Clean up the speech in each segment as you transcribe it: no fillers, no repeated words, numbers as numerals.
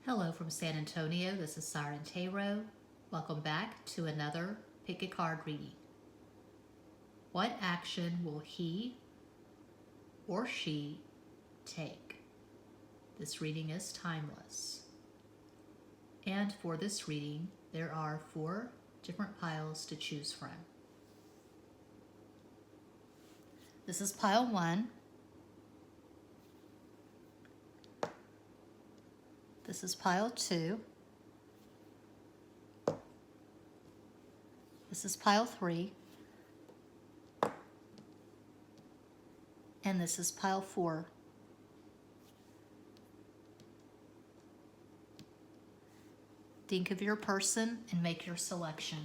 Hello from San Antonio, this is Siren Tarot. Welcome back to another Pick a Card reading. What action will he or she take? This reading is timeless. And for this reading, there are 4 different piles to choose from. This is pile 1. This is pile 2. This is pile 3. And this is pile 4. Think of your person and make your selection.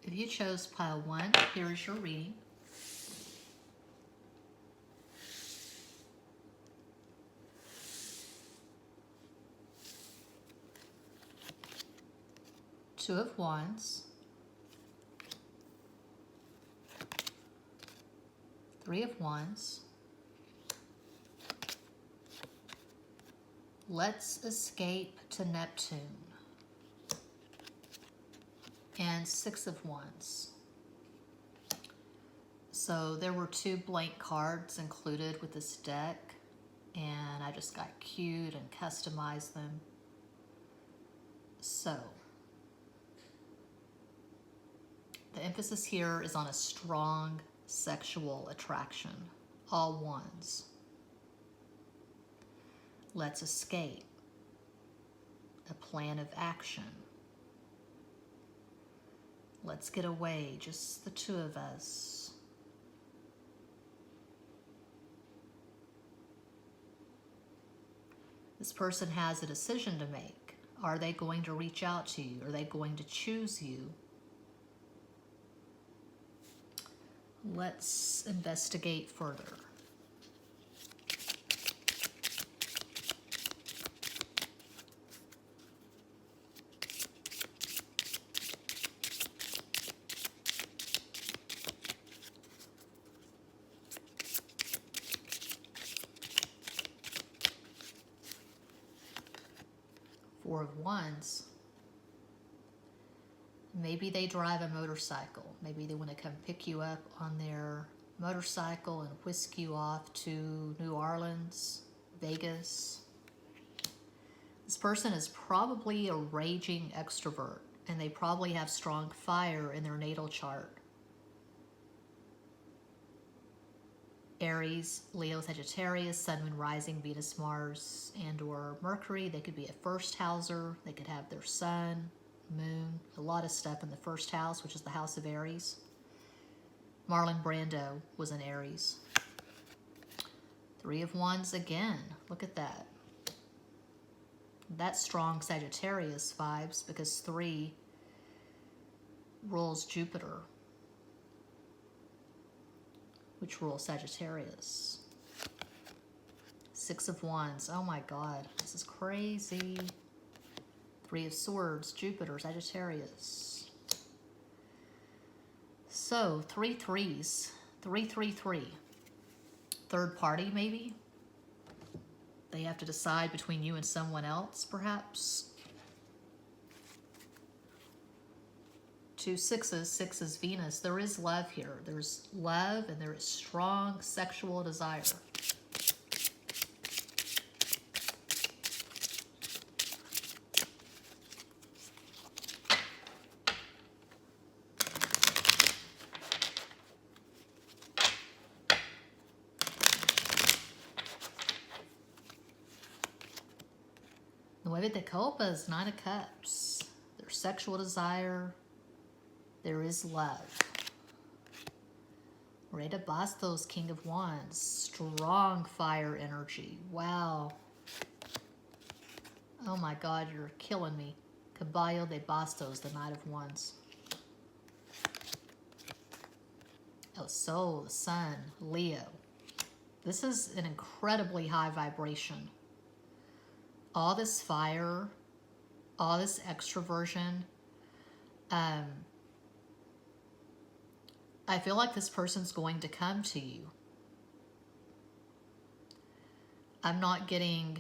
If you chose pile 1, here is your reading. Two of Wands, 3 of Wands. Let's escape to Neptune. And 6 of Wands. So there were 2 blank cards included with this deck, and I just got cute and customized them. So the emphasis here is on a strong sexual attraction, all ones. Let's escape, a plan of action. Let's get away, just the 2 of us. This person has a decision to make. Are they going to reach out to you? Are they going to choose you? Let's investigate further. Four of Wands. Maybe they drive a motorcycle. Maybe they want to come pick you up on their motorcycle and whisk you off to New Orleans, Vegas. This person is probably a raging extrovert, and they probably have strong fire in their natal chart. Aries, Leo, Sagittarius, Sun, Moon, Rising, Venus, Mars, and or Mercury. They could be a first houser. They could have their Sun, Moon, a lot of stuff in the first house, which is the house of Aries. Marlon Brando was an Aries. 3 of Wands again. Look at that. That's strong Sagittarius vibes because 3 rules Jupiter, which rules Sagittarius. 6 of Wands. Oh my God, this is crazy. 3 of Swords, Jupiter, Sagittarius. So 3 threes, 3, 3, 3. Third party maybe. They have to decide between you and someone else, perhaps. 2 sixes, 6 is Venus. There is love here. There's love and there is strong sexual desire. Nueve de Copas, 9 of Cups. There's sexual desire. There is love. Rey de Bastos, King of Wands. Strong fire energy. Wow. Oh my God, you're killing me. Caballo de Bastos, the Knight of Wands. El Sol, the Sun, Leo. This is an incredibly high vibration. All this fire, all this extroversion. I feel like this person's going to come to you. I'm not getting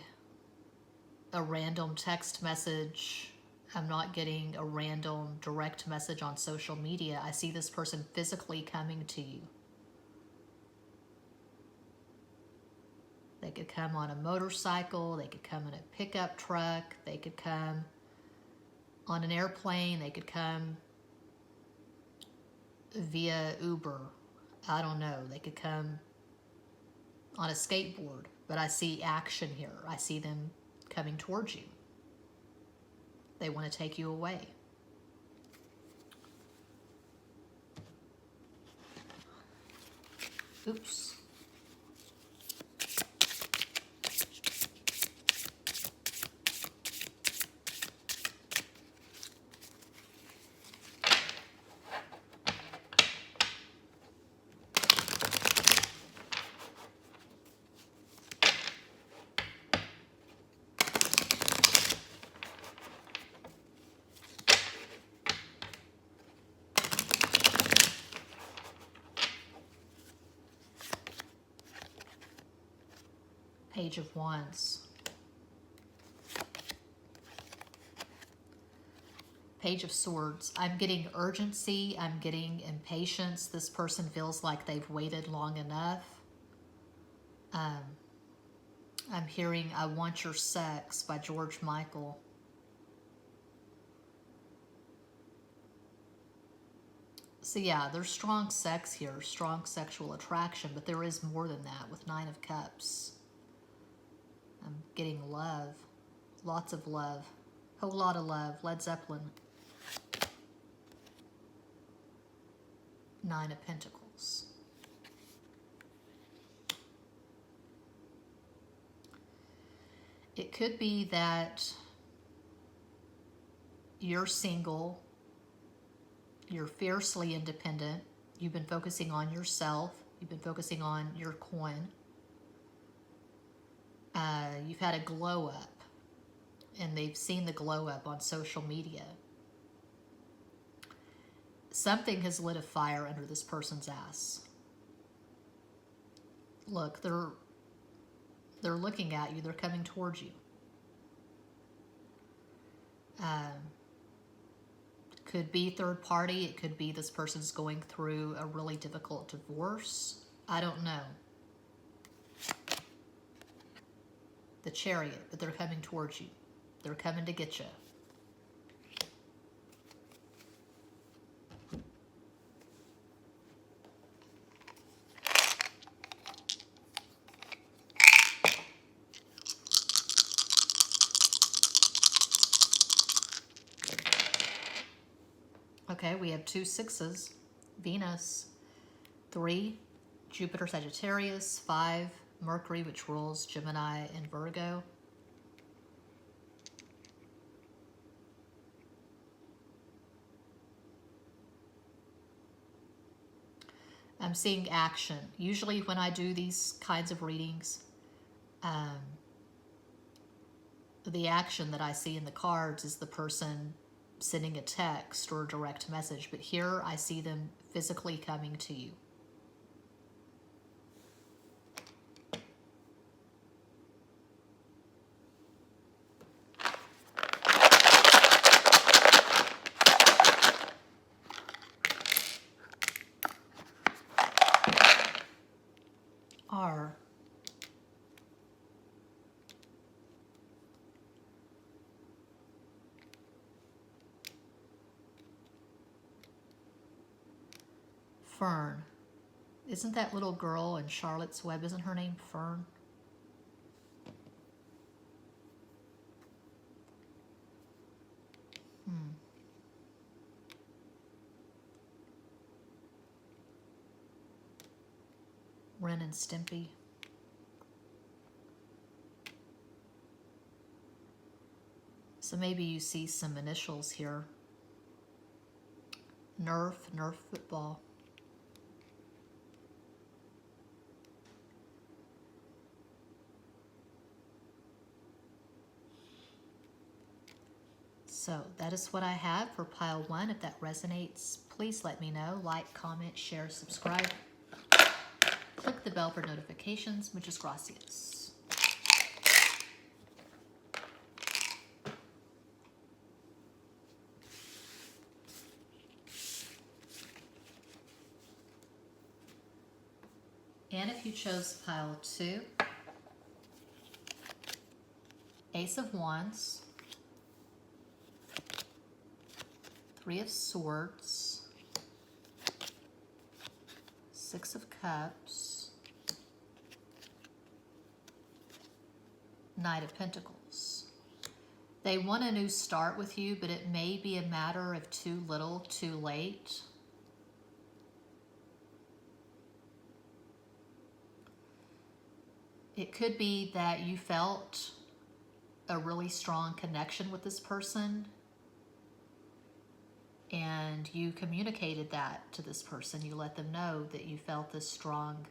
a random text message. I'm not getting a random direct message on social media. I see this person physically coming to you. They could come on a motorcycle. They could come in a pickup truck. They could come on an airplane. They could come via Uber. I don't know. They could come on a skateboard. But I see action here. I see them coming towards you. They want to take you away. Oops. Page of Wands. Page of Swords. I'm getting urgency. I'm getting impatience. This person feels like they've waited long enough. I'm hearing I Want Your Sex by George Michael. So yeah, there's strong sex here, strong sexual attraction, but there is more than that with Nine of Cups. I'm getting love, lots of love, whole lot of love. Led Zeppelin. Nine of Pentacles. It could be that you're single, you're fiercely independent, you've been focusing on yourself, you've been focusing on your coin. You've had a glow up, and they've seen the glow up on social media. Something has lit a fire under this person's ass. Look, they're looking at you. They're coming towards you. Could be third party. It could be this person's going through a really difficult divorce. I don't know. The Chariot, but they're coming towards you. They're coming to get you. Okay, we have 2 sixes. Venus. 3, Jupiter, Sagittarius. 5, Mercury, which rules Gemini and Virgo. I'm seeing action. Usually when I do these kinds of readings, the action that I see in the cards is the person sending a text or a direct message. But here I see them physically coming to you. Fern. Isn't that little girl in Charlotte's Web, isn't her name Fern? Ren and Stimpy. So maybe you see some initials here. Nerf football. So that is what I have for pile 1. If that resonates, please let me know. Like, comment, share, subscribe. Click the bell for notifications. Muchas gracias. And if you chose pile 2, Ace of Wands, 3 of Swords, 6 of Cups, Knight of Pentacles. They want a new start with you, but it may be a matter of too little, too late. It could be that you felt a really strong connection with this person and you communicated that to this person. You let them know that you felt this strong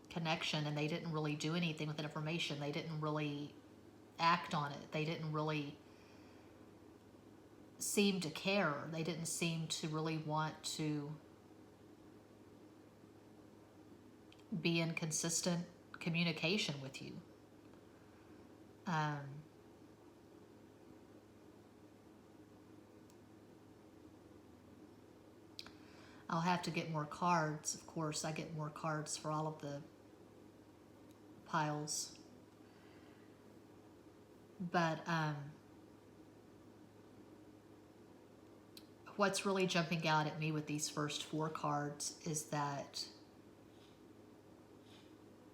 connection, and they didn't really do anything with the information. They didn't really act on it. They didn't really seem to care. They didn't seem to really want to be in consistent communication with you. I'll have to get more cards. Of course, I get more cards for all of the piles. But what's really jumping out at me with these first 4 cards is that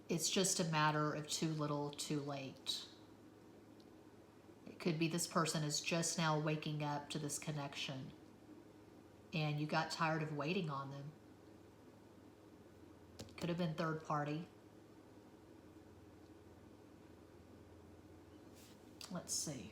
it's just a matter of too little, too late. It could be this person is just now waking up to this connection, and you got tired of waiting on them. Could have been third party. Let's see.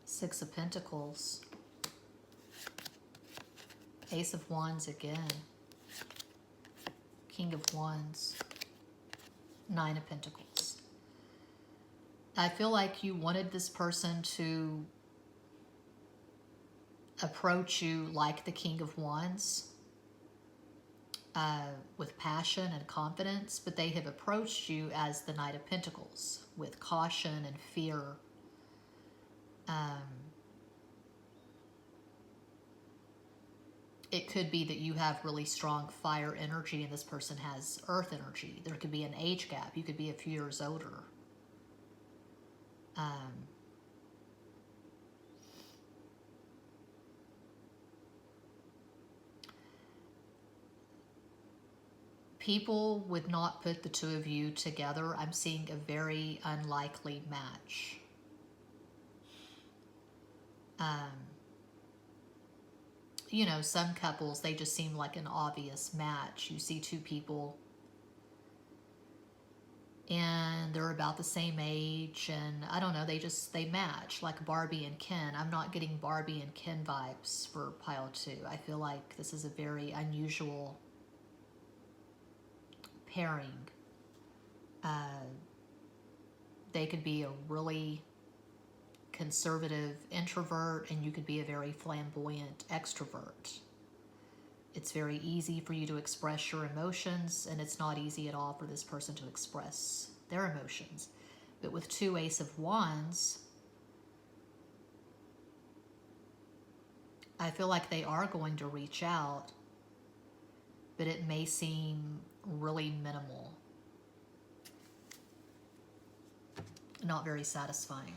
Six of Pentacles. Ace of Wands again. King of Wands. 9 of Pentacles. I feel like you wanted this person to approach you like the King of Wands, with passion and confidence, but they have approached you as the Knight of Pentacles, with caution and fear. It could be that you have really strong fire energy and this person has earth energy. There could be an age gap. You could be a few years older. People would not put the two of you together. I'm seeing a very unlikely match. You know, some couples, they just seem like an obvious match. You see 2 people and they're about the same age, and I don't know, they match like Barbie and Ken. I'm not getting Barbie and Ken vibes for pile 2. I feel like this is a very unusual pairing. They could be a really conservative introvert, and you could be a very flamboyant extrovert. It's very easy for you to express your emotions, and it's not easy at all for this person to express their emotions. But with 2 Ace of Wands, I feel like they are going to reach out, but it may seem really minimal. Not very satisfying.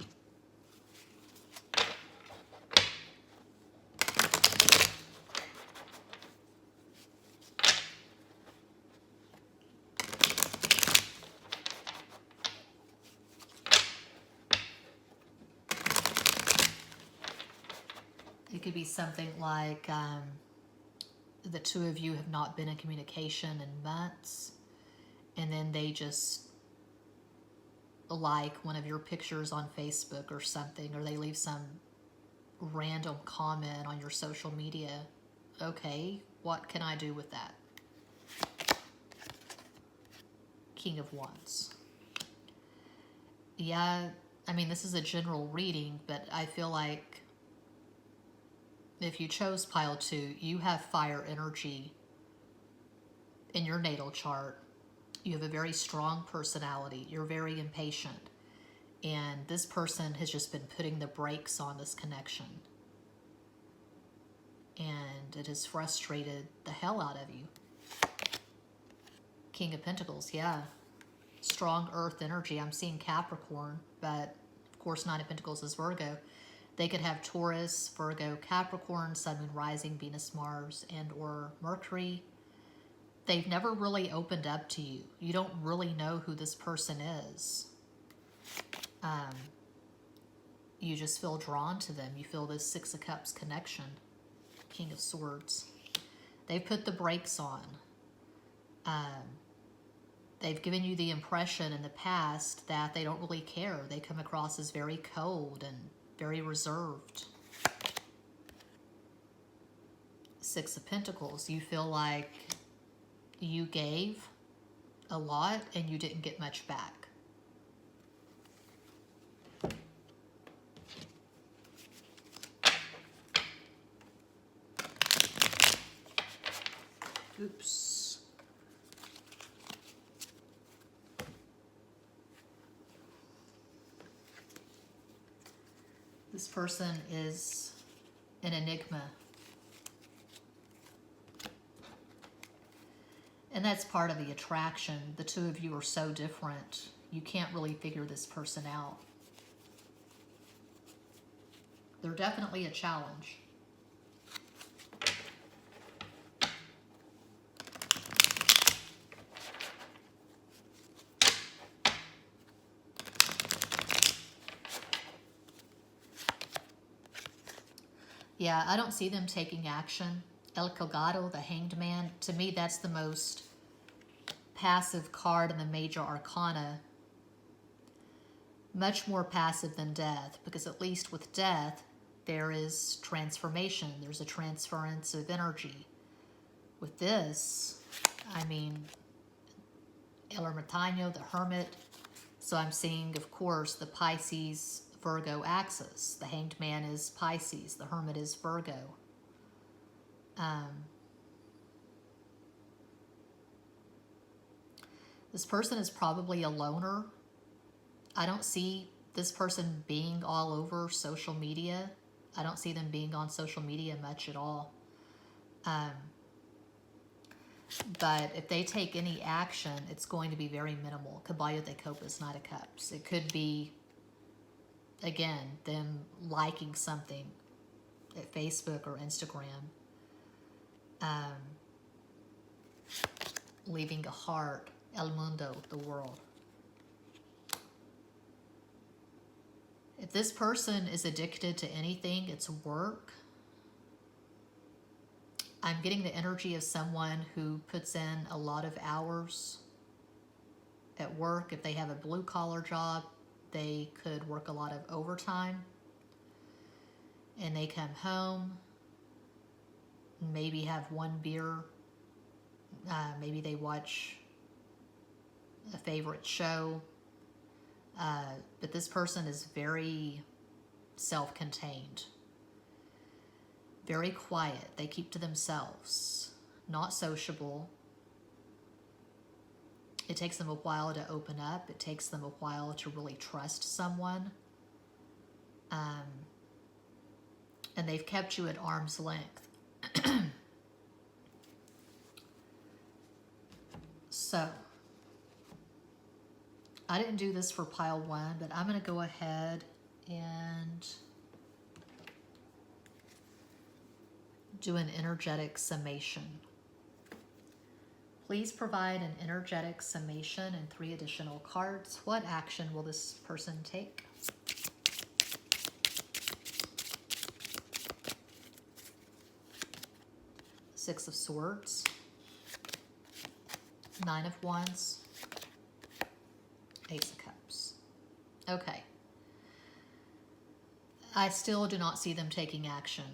It could be something like the two of you have not been in communication in months, and then they just like one of your pictures on Facebook or something, or they leave some random comment on your social media. Okay, what can I do with that? King of Wands. Yeah, I mean, this is a general reading, but I feel like if you chose pile 2, you have fire energy in your natal chart. You have a very strong personality. You're very impatient. And this person has just been putting the brakes on this connection. And it has frustrated the hell out of you. King of Pentacles, yeah. Strong earth energy. I'm seeing Capricorn, but of course Nine of Pentacles is Virgo. They could have Taurus, Virgo, Capricorn, Sun, Moon, Rising, Venus, Mars, and or Mercury. They've never really opened up to you. You don't really know who this person is. You just feel drawn to them. You feel this Six of Cups connection. King of Swords. They've put the brakes on. They've given you the impression in the past that they don't really care. They come across as very cold and very reserved. Six of Pentacles. You feel like you gave a lot and you didn't get much back. Oops. This person is an enigma. And that's part of the attraction. The two of you are so different. You can't really figure this person out. They're definitely a challenge. Yeah, I don't see them taking action. El Colgado, the Hanged Man, to me that's the most passive card in the major arcana. Much more passive than Death, because at least with Death, there is transformation. There's a transference of energy. With this, I mean, El Ermitaño, the Hermit. So I'm seeing, of course, the Pisces Virgo axis. The Hanged Man is Pisces. The Hermit is Virgo. This person is probably a loner. I don't see this person being all over social media. I don't see them being on social media much at all. But if they take any action, it's going to be very minimal. Caballo de Copas, Knight of Cups. It could be, again, them liking something at Facebook or Instagram. Leaving a heart. El Mundo, the world. If this person is addicted to anything, it's work. I'm getting the energy of someone who puts in a lot of hours at work. If they have a blue-collar job, they could work a lot of overtime. And they come home, maybe have one beer, maybe they watch a favorite show. But this person is very self-contained. Very quiet. They keep to themselves. Not sociable. It takes them a while to open up. It takes them a while to really trust someone. And they've kept you at arm's length. So, I didn't do this for pile 1, but I'm going to go ahead and do an energetic summation. Please provide an energetic summation and 3 additional cards. What action will this person take? Six of Swords, Nine of Wands, Ace of Cups. Okay. I still do not see them taking action.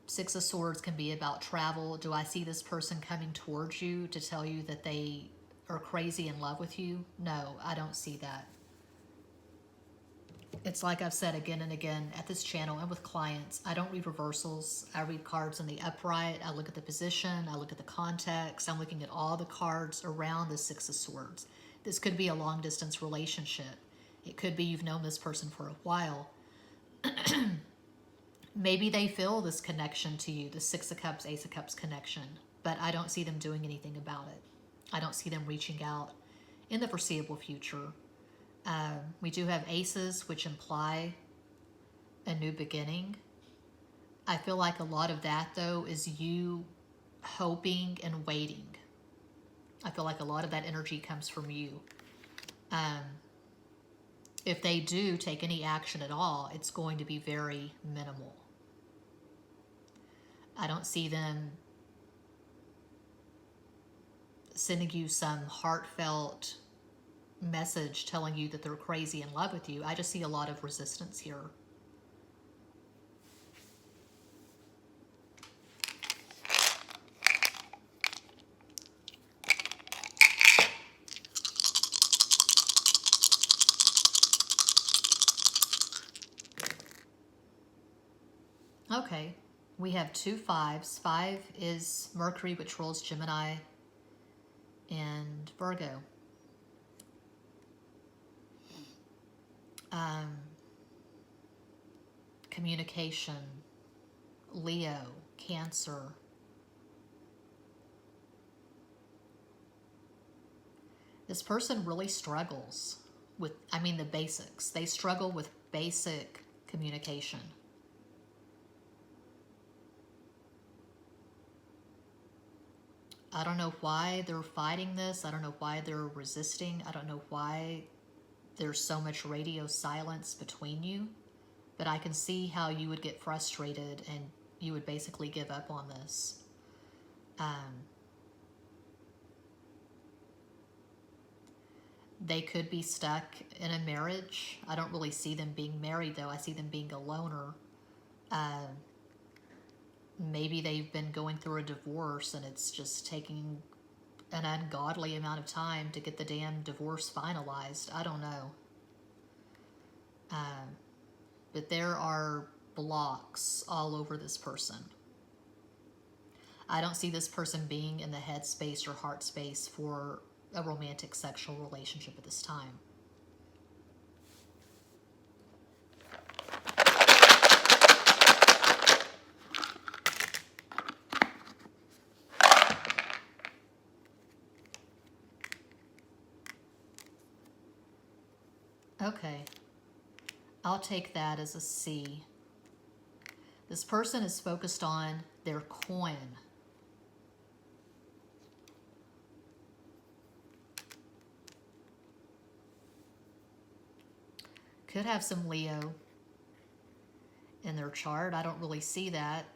Six of Swords can be about travel. Do I see this person coming towards you to tell you that they are crazy in love with you? No, I don't see that. It's like I've said again and again at this channel and with clients, I don't read reversals. I read cards in the upright. I look at the position. I look at the context. I'm looking at all the cards around the Six of Swords. This could be a long distance relationship. It could be you've known this person for a while. Maybe they feel this connection to you, the Six of Cups, Ace of Cups connection, but I don't see them doing anything about it. I don't see them reaching out in the foreseeable future. We do have aces, which imply a new beginning. I feel like a lot of that, though, is you hoping and waiting. I feel like a lot of that energy comes from you. If they do take any action at all, it's going to be very minimal. I don't see them sending you some heartfelt message telling you that they're crazy in love with you. I just see a lot of resistance here. Okay, we have two fives. Five is Mercury, which rules Gemini and Virgo. Communication, Leo, Cancer. This person really struggles with, the basics. They struggle with basic communication. I don't know why they're fighting this. I don't know why they're resisting. I don't know why there's so much radio silence between you. But I can see how you would get frustrated and you would basically give up on this. They could be stuck in a marriage. I don't really see them being married, though. I see them being a loner. Maybe they've been going through a divorce and it's just taking an ungodly amount of time to get the damn divorce finalized. I don't know. But there are blocks all over this person. I don't see this person being in the head space or heart space for a romantic sexual relationship at this time. Okay, I'll take that as a C. This person is focused on their coin. Could have some Leo in their chart. I don't really see that.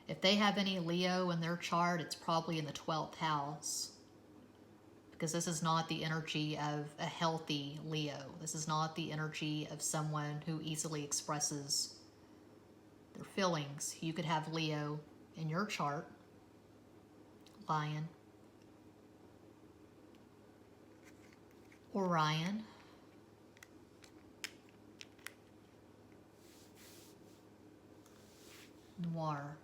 If they have any Leo in their chart, it's probably in the 12th house. Because this is not the energy of a healthy Leo. This is not the energy of someone who easily expresses their feelings. You could have Leo in your chart, Lion, Orion, Noir.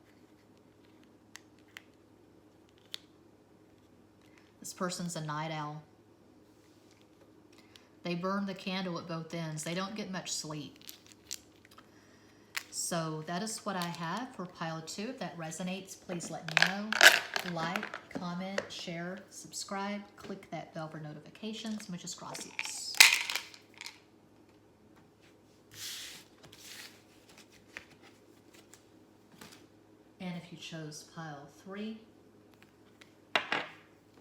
This person's a night owl. They burn the candle at both ends. They don't get much sleep. So that is what I have for pile 2. If that resonates, please let me know. Like, comment, share, subscribe. Click that bell for notifications. Muchas gracias. And if you chose pile 3,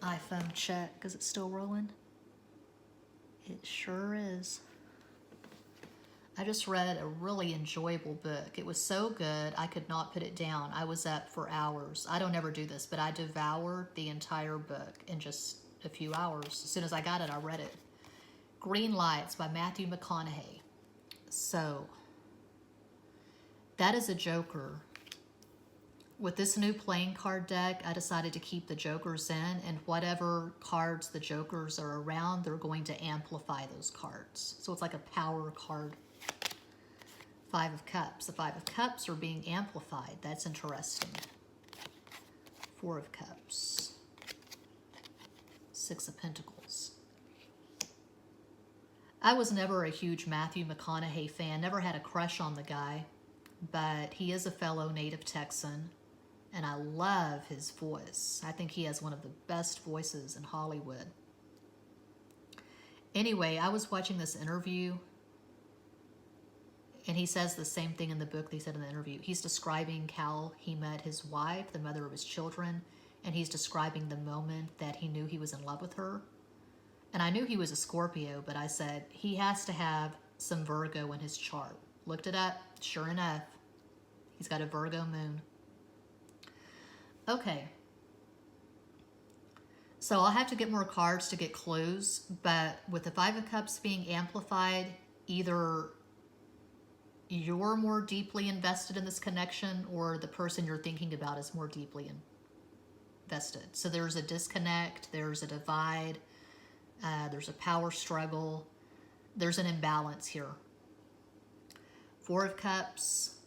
iPhone check, because it's still rolling. It sure is. I just read a really enjoyable book. It was so good, I could not put it down. I was up for hours. I don't ever do this, but I devoured the entire book in just a few hours. As soon as I got it, I read it. Green Lights by Matthew McConaughey. So, that is a Joker. With this new playing card deck, I decided to keep the Jokers in, and whatever cards the Jokers are around, they're going to amplify those cards. So it's like a power card. Five of Cups. The Five of Cups are being amplified. That's interesting. Four of Cups. Six of Pentacles. I was never a huge Matthew McConaughey fan. Never had a crush on the guy. But he is a fellow native Texan. And I love his voice. I think he has one of the best voices in Hollywood. Anyway, I was watching this interview, and he says the same thing in the book that he said in the interview. He's describing how he met his wife, the mother of his children, and he's describing the moment that he knew he was in love with her. And I knew he was a Scorpio, but I said, he has to have some Virgo in his chart. Looked it up. Sure enough, he's got a Virgo moon. Okay, so I'll have to get more cards to get clues, but with the Five of Cups being amplified, either you're more deeply invested in this connection or the person you're thinking about is more deeply invested. So there's a disconnect, there's a divide, there's a power struggle, there's an imbalance here. Four of Cups,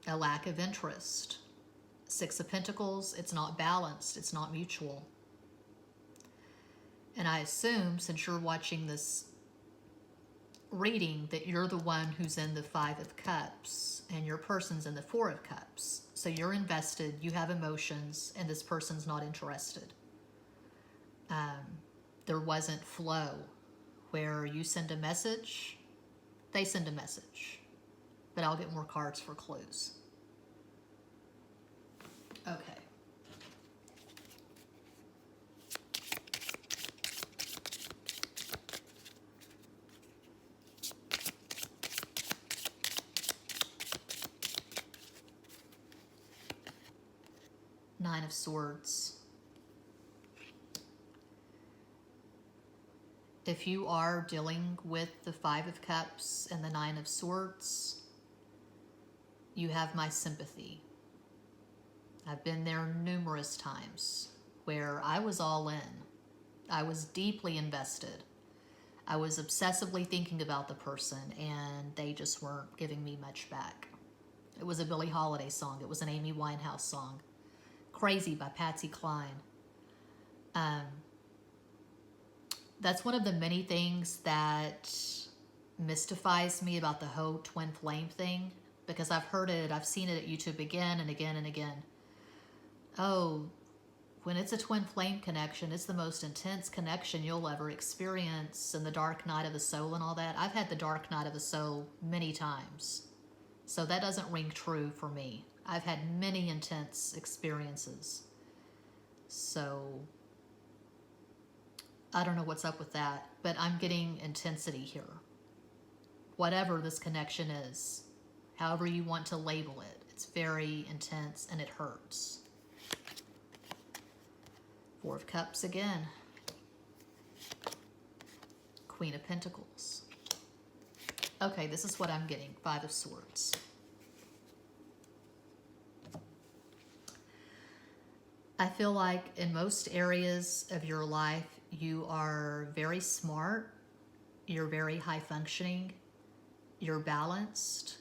a lack of interest. Six of Pentacles, it's not balanced, it's not mutual. And I assume, since you're watching this reading, that you're the one who's in the Five of Cups and your person's in the Four of Cups. So you're invested, you have emotions, and this person's not interested. There wasn't flow where you send a message, they send a message. But I'll get more cards for clues. Okay. Nine of Swords. If you are dealing with the Five of Cups and the Nine of Swords, you have my sympathy. I've been there numerous times where I was all in. I was deeply invested. I was obsessively thinking about the person, and they just weren't giving me much back. It was a Billie Holiday song. It was an Amy Winehouse song. Crazy by Patsy Cline. That's one of the many things that mystifies me about the whole twin flame thing, because I've heard it, I've seen it at YouTube again and again and again. Oh, when it's a twin flame connection, it's the most intense connection you'll ever experience, and the dark night of the soul and all that. I've had the dark night of the soul many times, so that doesn't ring true for me. I've had many intense experiences, so I don't know what's up with that, but I'm getting intensity here. Whatever this connection is, however you want to label it, it's very intense and it hurts. Four of Cups again. Queen of Pentacles. Okay, this is what I'm getting. Five of Swords. I feel like in most areas of your life, you are very smart, you're very high functioning, you're balanced,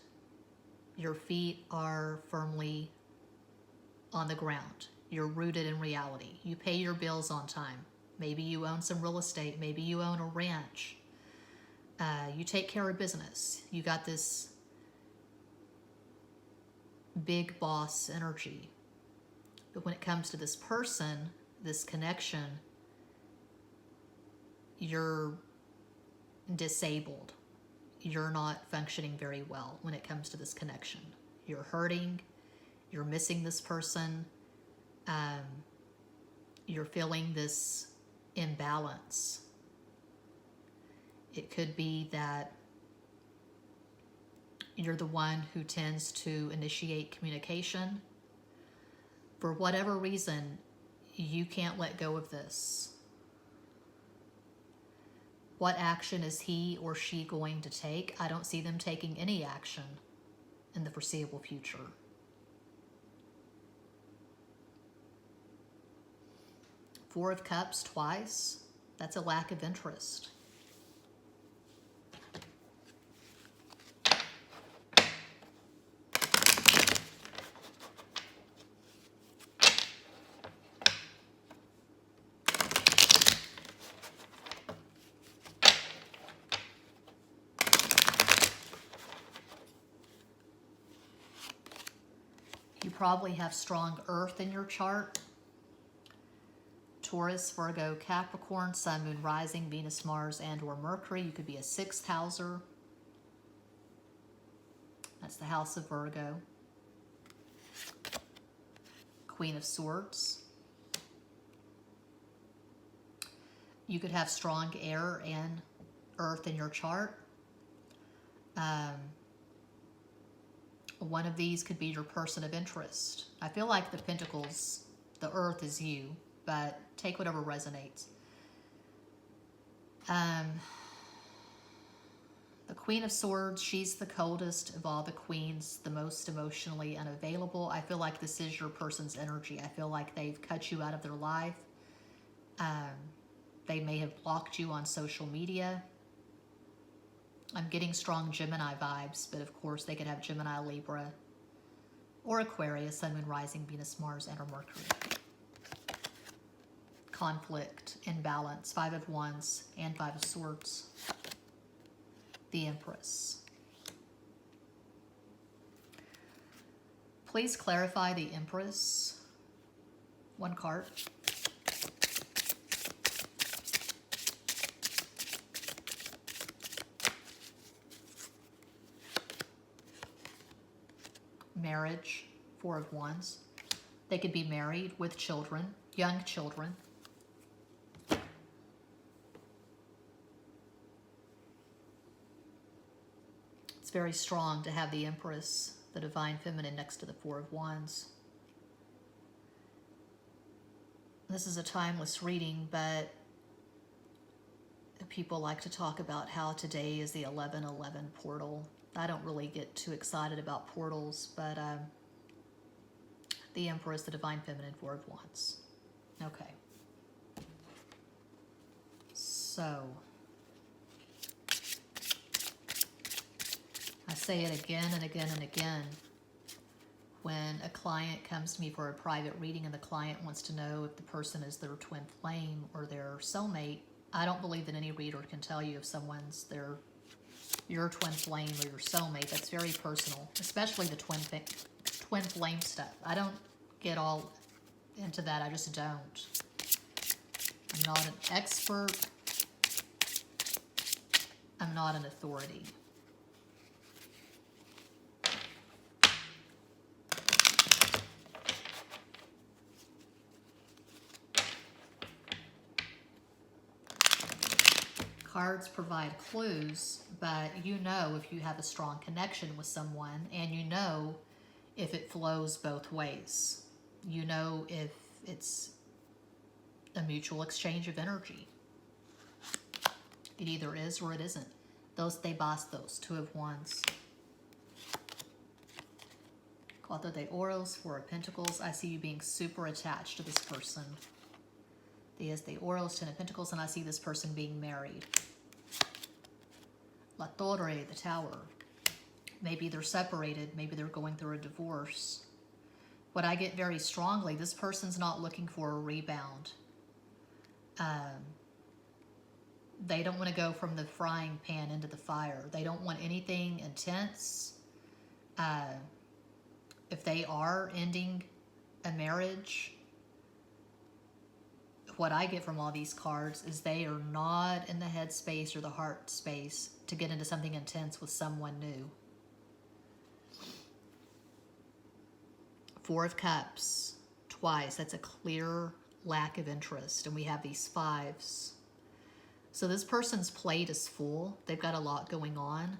your feet are firmly on the ground. You're rooted in reality. You pay your bills on time. Maybe you own some real estate. Maybe you own a ranch. You take care of business. You got this big boss energy. But when it comes to this person, this connection, you're disabled. You're not functioning very well when it comes to this connection. You're hurting. You're missing this person. You're feeling this imbalance. It could be that You're the one who tends to initiate communication. For whatever reason, you can't let go of this. What action is he or she going to take? I don't see them taking any action in the foreseeable future. Four of Cups twice. That's a lack of interest. You probably have strong earth in your chart. Taurus, Virgo, Capricorn, Sun, Moon, Rising, Venus, Mars, and or Mercury. You could be a sixth houser. That's the house of Virgo. Queen of Swords. You could have strong air and earth in your chart. One of these could be your person of interest. I feel like the Pentacles, the earth is you, but take whatever resonates. The Queen of Swords, she's the coldest of all the queens, the most emotionally unavailable. I feel like this is your person's energy. I feel like they've cut you out of their life. They may have blocked you on social media. I'm getting strong Gemini vibes, but of course they could have Gemini, Libra, or Aquarius, Sun, Moon, Rising, Venus, Mars, and or Mercury. Conflict, imbalance, Five of Wands and Five of Swords. The Empress. Please clarify the Empress. One card. Marriage, Four of Wands. They could be married with children, young children. It's very strong to have the Empress, the Divine Feminine, next to the Four of Wands. This is a timeless reading, but people like to talk about how today is the 11/11 portal. I don't really get too excited about portals, but the Empress, the Divine Feminine, Four of Wands. Okay. So, I say it again and again and again. When a client comes to me for a private reading and the client wants to know if the person is their twin flame or their soulmate, I don't believe that any reader can tell you if someone's your twin flame or your soulmate. That's very personal, especially the twin flame stuff. I don't get all into that. I just don't. I'm not an expert. I'm not an authority. Cards provide clues, but you know if you have a strong connection with someone, and you know if it flows both ways. You know if it's a mutual exchange of energy. It either is or it isn't. Those de bastos, Two of Wands. Cuatro de Oros, Four of Pentacles. I see you being super attached to this person. Diez de Oros, Ten of Pentacles, and I see this person being married. La Torre, the Tower. Maybe they're separated. Maybe they're going through a divorce. What I get very strongly, this person's not looking for a rebound. They don't want to go from the frying pan into the fire. They don't want anything intense. If they are ending a marriage, what I get from all these cards is they are not in the head space or the heart space to get into something intense with someone new. Four of Cups, twice. That's a clear lack of interest. And we have these fives. So this person's plate is full. They've got a lot going on.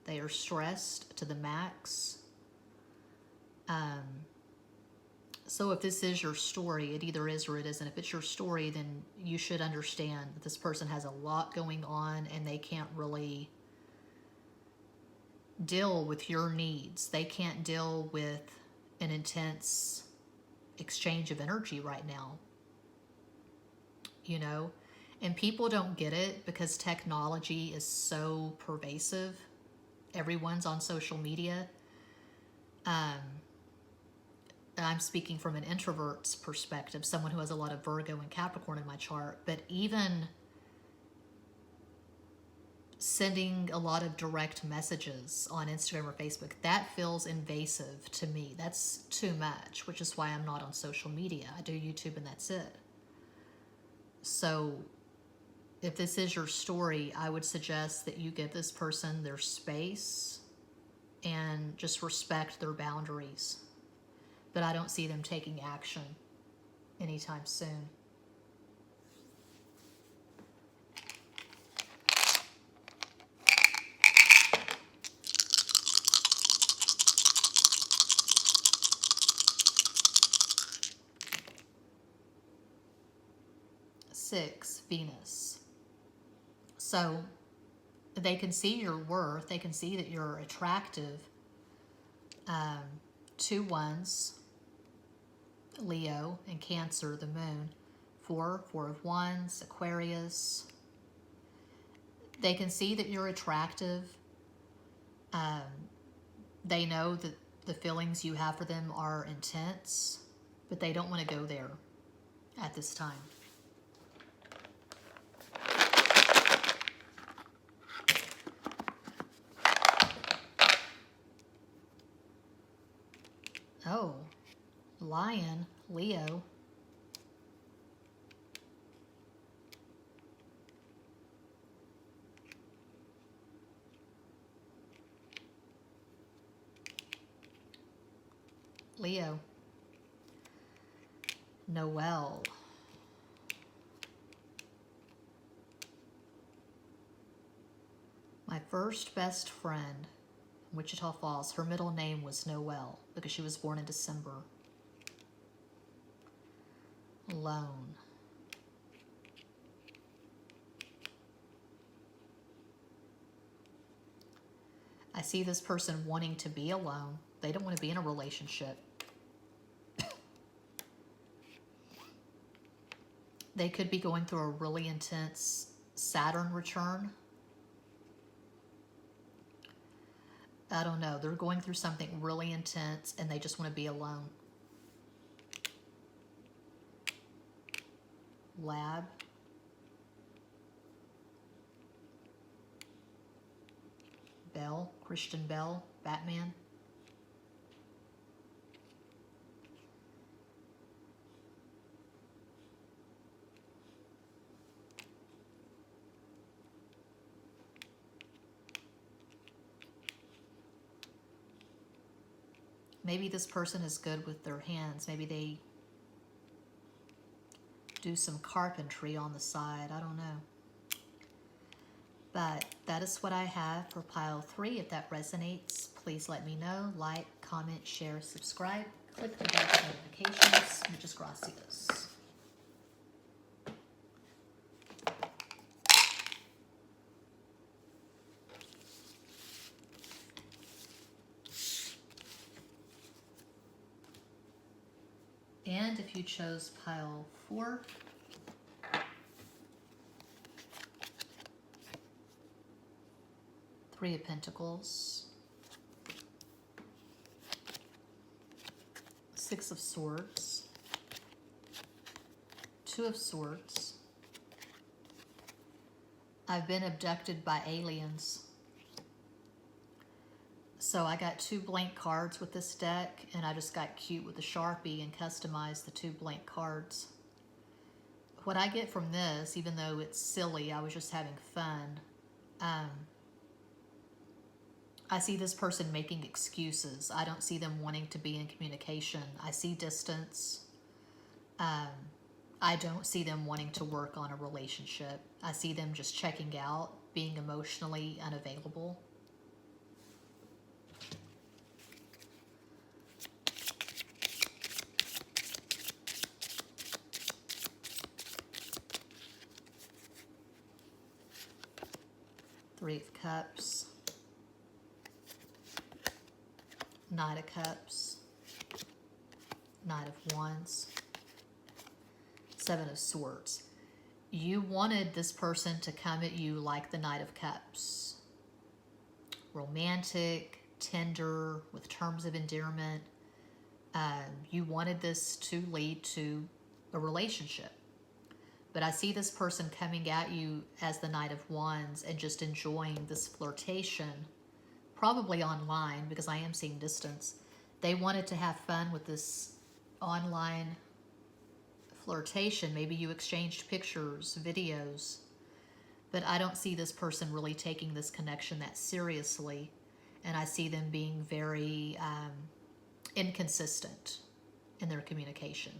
They are stressed to the max. So if this is your story, it either is or it isn't. If it's your story, then you should understand that this person has a lot going on and they can't really deal with your needs. They can't deal with an intense exchange of energy right now. You know? And people don't get it because technology is so pervasive. Everyone's on social media. I'm speaking from an introvert's perspective, someone who has a lot of Virgo and Capricorn in my chart, but even sending a lot of direct messages on Instagram or Facebook, that feels invasive to me. That's too much, which is why I'm not on social media. I do YouTube and that's it. So if this is your story, I would suggest that you give this person their space and just respect their boundaries. But I don't see them taking action anytime soon. Six, Venus. So they can see your worth. They can see that you're attractive. 2 ones, Leo and Cancer, the moon. 4 of wands, Aquarius. They can see that you're attractive. They know that the feelings you have for them are intense, but they don't want to go there at this time. Oh, Lion, Leo. Leo. Noel. My first best friend, Wichita Falls, her middle name was Noel because she was born in December. Alone. I see this person wanting to be alone. They don't want to be in a relationship. They could be going through a really intense Saturn return. I don't know. They're going through something really intense and they just want to be alone. Lab. Bell, Christian Bell, Batman. Maybe this person is good with their hands. Maybe they do some carpentry on the side. I don't know. But that is what I have for pile 3. If that resonates, please let me know. Like, comment, share, subscribe. Click the bell for notifications. Muchas gracias. And if you chose pile 4, Three of Pentacles, 6 of Swords, 2 of Swords. I've been abducted by aliens. So I got 2 blank cards with this deck, and I just got cute with the Sharpie and customized the 2 blank cards. What I get from this, even though it's silly, I was just having fun, I see this person making excuses. I don't see them wanting to be in communication. I see distance. I don't see them wanting to work on a relationship. I see them just checking out, being emotionally unavailable. Three of Cups, Knight of Cups, Knight of Wands, Seven of Swords. You wanted this person to come at you like the Knight of Cups. Romantic, tender, with terms of endearment. You wanted this to lead to a relationship. But I see this person coming at you as the Knight of Wands and just enjoying this flirtation, probably online, because I am seeing distance. They wanted to have fun with this online flirtation. Maybe you exchanged pictures, videos, but I don't see this person really taking this connection that seriously. And I see them being very inconsistent in their communication.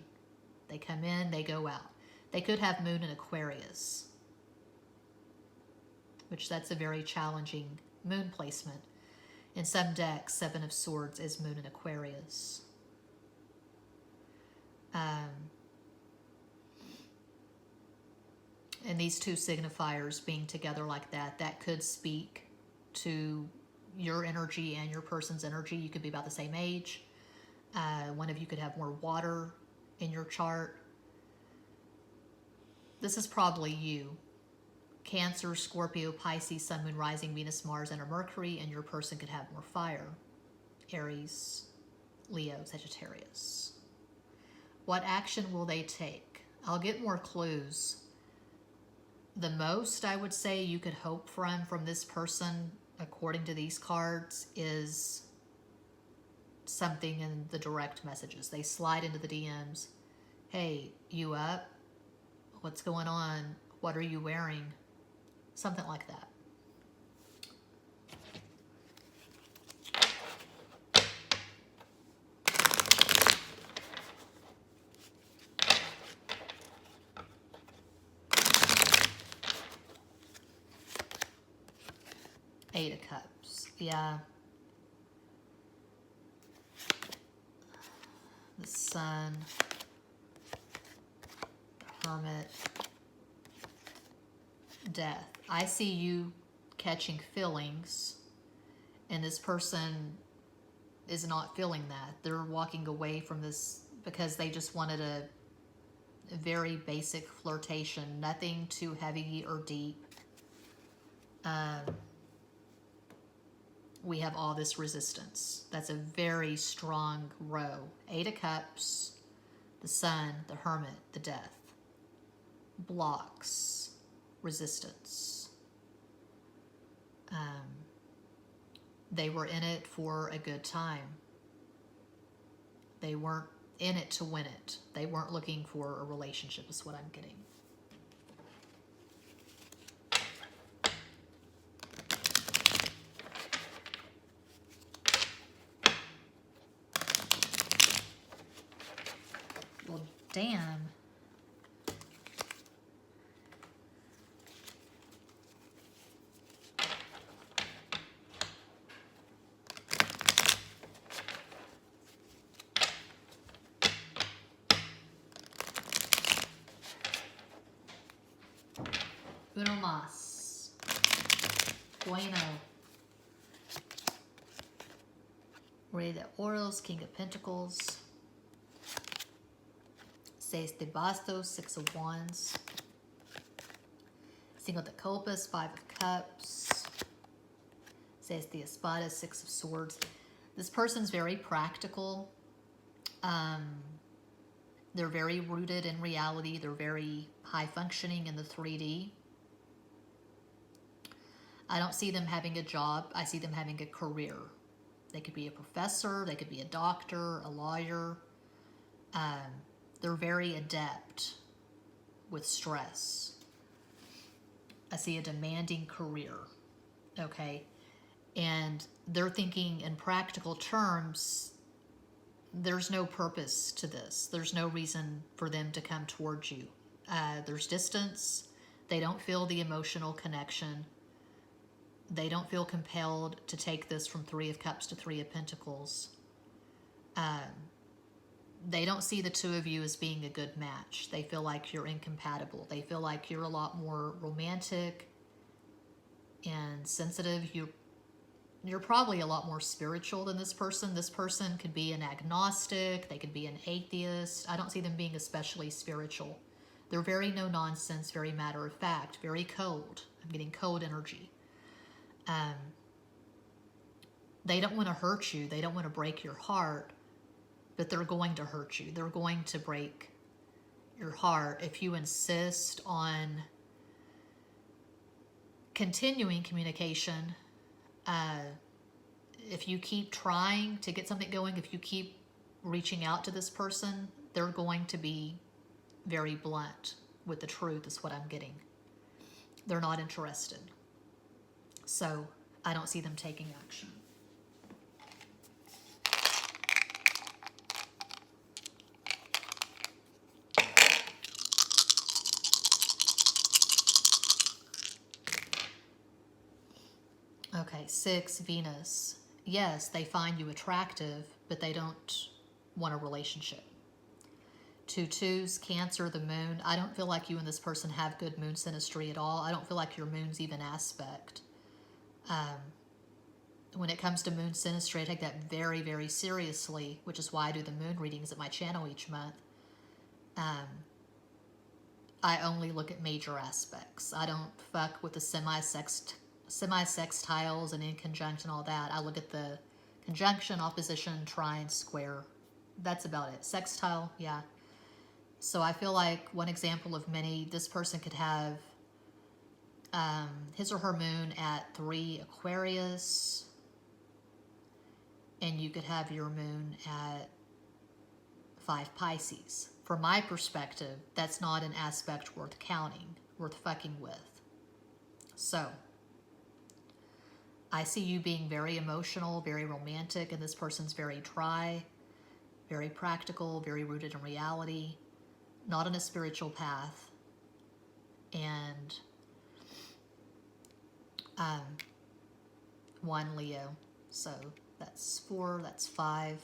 They come in, they go out. They could have Moon in Aquarius, which that's a very challenging moon placement. In some decks, Seven of Swords is Moon in Aquarius. And these two signifiers being together like that, that could speak to your energy and your person's energy. You could be about the same age. One of you could have more water in your chart. This is probably you. Cancer, Scorpio, Pisces, Sun, Moon, Rising, Venus, Mars, and Mercury, and your person could have more fire. Aries, Leo, Sagittarius. What action will they take? I'll get more clues. The most I would say you could hope from this person, according to these cards, is something in the direct messages. They slide into the DMs. Hey, you up? What's going on? What are you wearing? Something like that. Eight of Cups. Yeah. The Sun. The Hermit. Death. I see you catching feelings, and this person is not feeling that. They're walking away from this because they just wanted a very basic flirtation, nothing too heavy or deep. We have all this resistance. That's a very strong row. Eight of Cups, the Sun, the Hermit, the Death. Blocks, resistance. They were in it for a good time. They weren't in it to win it. They weren't looking for a relationship, is what I'm getting. Well, damn. Uno más. Bueno. Rey de Oros, King of Pentacles. Seis de Bastos, Six of Wands. Cinco de Copas, Five of Cups. Seis de Espadas, Six of Swords. This person's very practical. They're very rooted in reality. They're very high functioning in the 3D. I don't see them having a job. I see them having a career. They could be a professor. They could be a doctor, a lawyer. They're very adept with stress. I see a demanding career, okay? And they're thinking in practical terms, there's no purpose to this. There's no reason for them to come towards you. There's distance. They don't feel the emotional connection. They don't feel compelled to take this from Three of Cups to Three of Pentacles. They don't see the two of you as being a good match. They feel like you're incompatible. They feel like you're a lot more romantic and sensitive. You're probably a lot more spiritual than this person. This person could be an agnostic. They could be an atheist. I don't see them being especially spiritual. They're very no nonsense, very matter of fact, very cold. I'm getting cold energy. They don't want to hurt you. They don't want to break your heart, but they're going to hurt you. They're going to break your heart if you insist on continuing communication. If you keep trying to get something going, if you keep reaching out to this person, they're going to be very blunt with the truth, is what I'm getting. They're not interested. So I don't see them taking action. Okay, 6, Venus. Yes, they find you attractive, but they don't want a relationship. 2 2s, Cancer, the moon. I don't feel like you and this person have good moon synastry at all. I don't feel like your moon's even aspect. When it comes to moon synastry, I take that very, very seriously, which is why I do the moon readings at my channel each month. I only look at major aspects. I don't fuck with the semi-sextiles and in conjunction, all that. I look at the conjunction, opposition, trine, square. That's about it. Sextile, yeah. So I feel like one example of many, this person could have his or her moon at 3 Aquarius, and you could have your moon at 5 Pisces. From my perspective, that's not an aspect worth counting, worth fucking with. So I see you being very emotional, very romantic, and this person's very dry, very practical, very rooted in reality, not on a spiritual path. And 1 Leo. So that's 4, that's 5.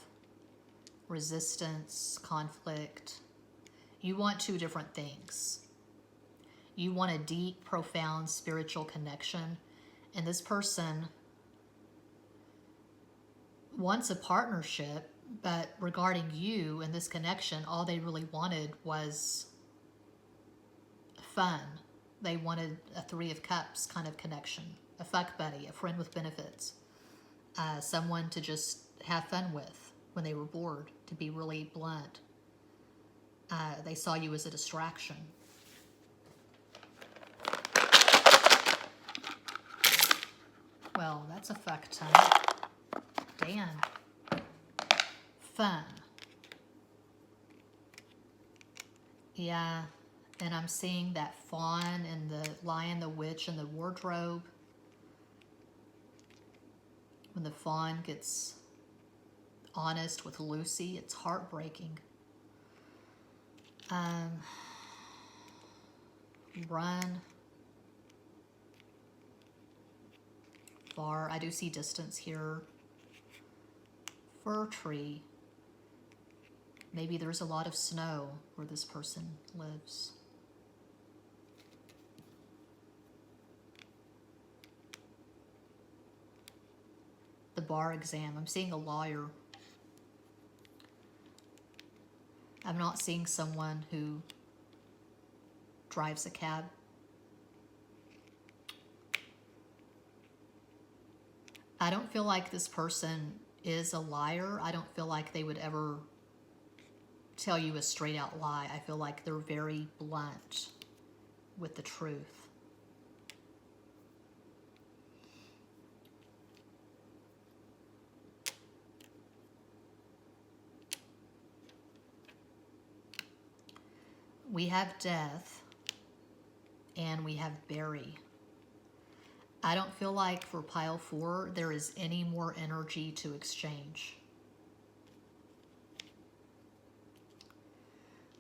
Resistance, conflict. You want 2 different things. You want a deep, profound spiritual connection, and this person wants a partnership, but regarding you and this connection, all they really wanted was fun. They wanted a 3 of Cups kind of connection, a fuck buddy, a friend with benefits, someone to just have fun with when they were bored, to be really blunt. They saw you as a distraction. Well, that's a fuck ton. Damn. Fun. Yeah, and I'm seeing that fawn and the lion, the witch, and the wardrobe. When the fawn gets honest with Lucy, it's heartbreaking. Run. Far. I do see distance here. Fir tree. Maybe there's a lot of snow where this person lives. The bar exam. I'm seeing a lawyer. I'm not seeing someone who drives a cab. I don't feel like this person is a liar. I don't feel like they would ever tell you a straight out lie. I feel like they're very blunt with the truth. We have death and we have bury. I don't feel like for pile 4 there is any more energy to exchange.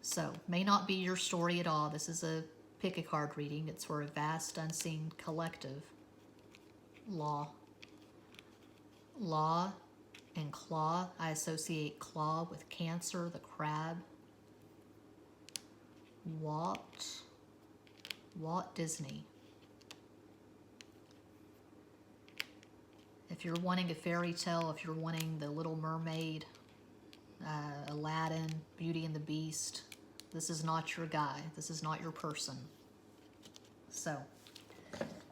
So, may not be your story at all. This is a pick a card reading. It's for a vast, unseen collective. Law. Law and claw. I associate claw with Cancer, the crab. Walt Disney. If you're wanting a fairy tale, if you're wanting the Little Mermaid, Aladdin, Beauty and the Beast, this is not your guy. This is not your person. So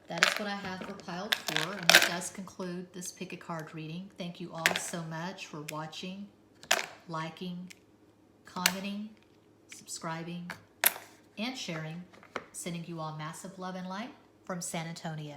that is what I have for pile 4, and that does conclude this pick a card reading. Thank you all so much for watching, liking, commenting, subscribing, and sharing. Sending you all massive love and light from San Antonio.